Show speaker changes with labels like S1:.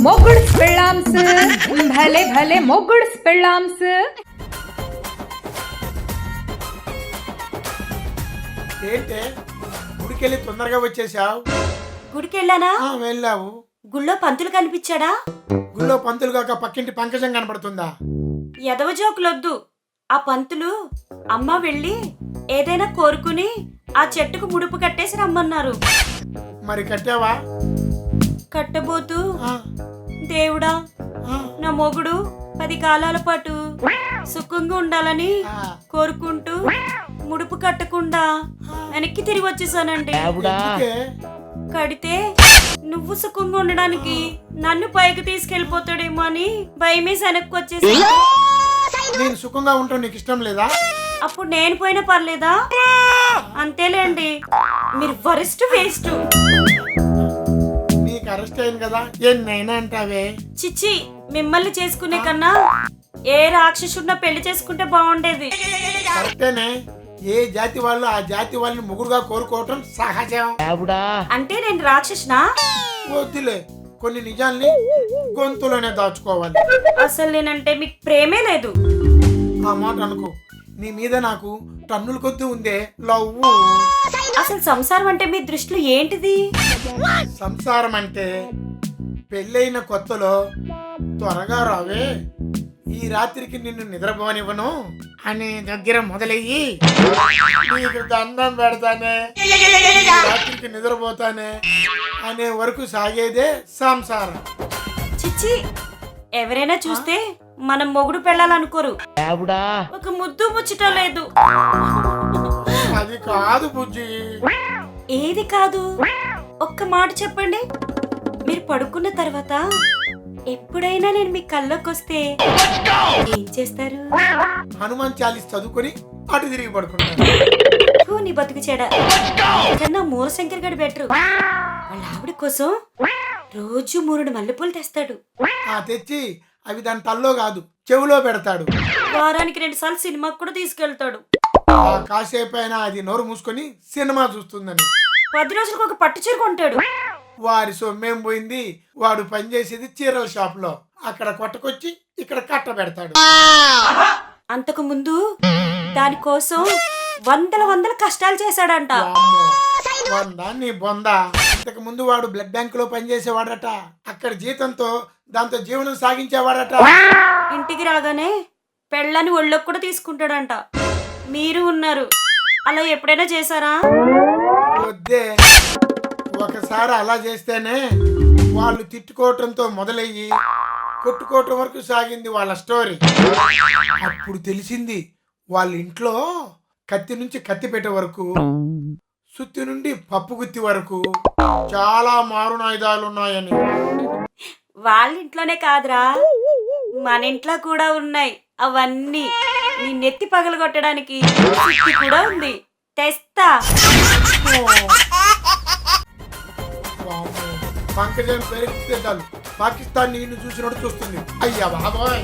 S1: మొగుడ్స్ పెళ్ళాంస్ భలే భలే మొగుడ్స్ పెళ్ళాంస్.
S2: ఏంటే గుడికెళ్ళి తొందరగా వచ్చేసావు?
S3: గుడికెళ్ళానా?
S2: వెళ్ళావు.
S3: గుళ్ళో పంతులు కనిపించాడా?
S2: గుళ్ళో పంతులు కాక పక్కింటి పంకజం కనపడుతుందా?
S3: ఎదవ జోకులొద్దు. ఆ పంతులు అమ్మ వెళ్ళి ఏదైనా కోరుకుని ఆ చెట్టుకు ముడుపు కట్టేసి రమ్మన్నారు.
S2: మరి కట్టావా?
S3: కట్టబోతూ దేవుడా నా మొగుడు 10 కాలాల పాటు సుఖంగా ఉండాలని కోరుకుంటూ ముడుపు కట్టకుండా వెనక్కి తిరిగి వచ్చేసానండి. కడితే నువ్వు సుఖంగా ఉండడానికి నన్ను పైకి తీసుకెళ్లిపోతాడేమో అని భయమేసి వెనక్కి వచ్చేసి.
S2: నేను సుఖంగా ఉంటాను, నీకు ఇష్టం లేదా?
S3: అప్పుడు నేను పోయినా పర్లేదా? అంతేలేండి, మీరు వరిస్ట్ వేస్ట్.
S2: నీకు అరెస్ట్ అయింది కదా, ఎన్నైనా అంటావే.
S3: చిచ్చి, మిమ్మల్ని చేసుకునే కన్నా ఏ రాక్షసుడిన పెళ్లి చేసుకుంటే బాగుండేది.
S2: కరెక్టేనే, ఏ జాతి వాళ్ళు ఆ జాతి వాళ్ళని ముగ్గురుగా కోరుకోవటం సహజం.
S3: అంటే నేను రాక్షసునా?
S2: వద్దులే, కొన్ని నిజాల్ని గొంతులోనే దాచుకోవాలి.
S3: అసలు నేనంటే మీకు ప్రేమే లేదు.
S2: ఆ మాట అనుకో, నీ మీద నాకు టన్నుల కొద్ది ఉందే లవ్.
S3: అసలు సంసారం అంటే మీ దృష్టిలో ఏంటిది?
S2: సంసారం అంటే పెళ్ళైన కొత్తలో త్వరగా రావే, ఈ రాత్రికి నిన్ను నిద్రపోనివ్వను అని దగ్గర మొదలయ్యి నీకు దండం పెడతానే, రాత్రికి నిద్రపోతానే అనే వరకు సాగేదే సంసారం.
S3: చిచ్చి, ఎవరైనా చూస్తే మనం మొగుడు పెళ్ళాలనుకోరు. ఒక ముద్దు ముచ్చట లేదు.
S2: అది కాదు బుజ్జి.
S3: ఏది కాదు? ఒక్క మాట చెప్పండి. మీరు పడుకున్న తర్వాత ఎప్పుడైనా నేను మీ కల్లోకి వస్తే ఏం చేస్తారు?
S2: హనుమాన్ చాలీస్ చదువుకొని అటు తిరిగి పడుకుంటాను.
S3: నీ బతుకు చెడ కన్నా మూలశంకర్ గడి బెటరు. వాళ్ళ ఆవిడ కోసం రోజు 3 మల్లెపూలు తెస్తాడు.
S2: తెచ్చి అవి దాని తల్లో కాదు చెవులో పెడతాడు.
S3: వారానికి 2 సార్లు సినిమాకి కూడా తీసుకెళ్తాడు.
S2: కాసేపు అయినా అది నోరు మూసుకొని సినిమా చూస్తుందని.
S3: 10 రోజులకు ఒక పట్టు చీర కొంటాడు.
S2: వారి సొమ్మేం పోయింది, వాడు పనిచేసేది చీరల షాప్ లో, అక్కడ కొట్టకొచ్చి ఇక్కడ కట్ట పెడతాడు.
S3: అంతకు ముందు దానికోసం వందల కష్టాలు చేశాడంట.
S2: నీ బొంద. ఇంతకు ముందు వాడు బ్లడ్ బ్యాంక్ లో పనిచేసేవాడట, అక్కడ జీతంతో దాంతో జీవనం సాగించేవాడట.
S3: ఇంటికి రాగానే పెళ్ళని ఒళ్ళోకి కూడా తీసుకుంటాడంట. మీరు ఉన్నారు, అలా ఎప్పుడైనా చేశారా?
S2: వద్దే, ఒకసారి అలా చేస్తేనే వాళ్ళు తిట్టుకోవటంతో మొదలయ్యి కొట్టుకోవటం వరకు సాగింది వాళ్ళ స్టోరీ. అప్పుడు తెలిసింది వాళ్ళ ఇంట్లో కత్తి నుంచి కత్తి పెట్టే వరకు, సుత్తి నుండి పప్పు గుత్తి వరకు చాలా మారునాయుధాలు ఉన్నాయని.
S3: వాళ్ళ ఇంట్లోనే కాదురా, మన ఇంట్లో కూడా ఉన్నాయి. అవన్నీ నీ నెత్తి పగలగొట్టడానికి సుత్తి కూడా ఉంది, తెస్తా.
S2: పంకజం పెరిగితే చాలు పాకిస్తాన్ నిన్ను చూసినట్టు చూస్తుంది. అయ్యా బాబాయ్.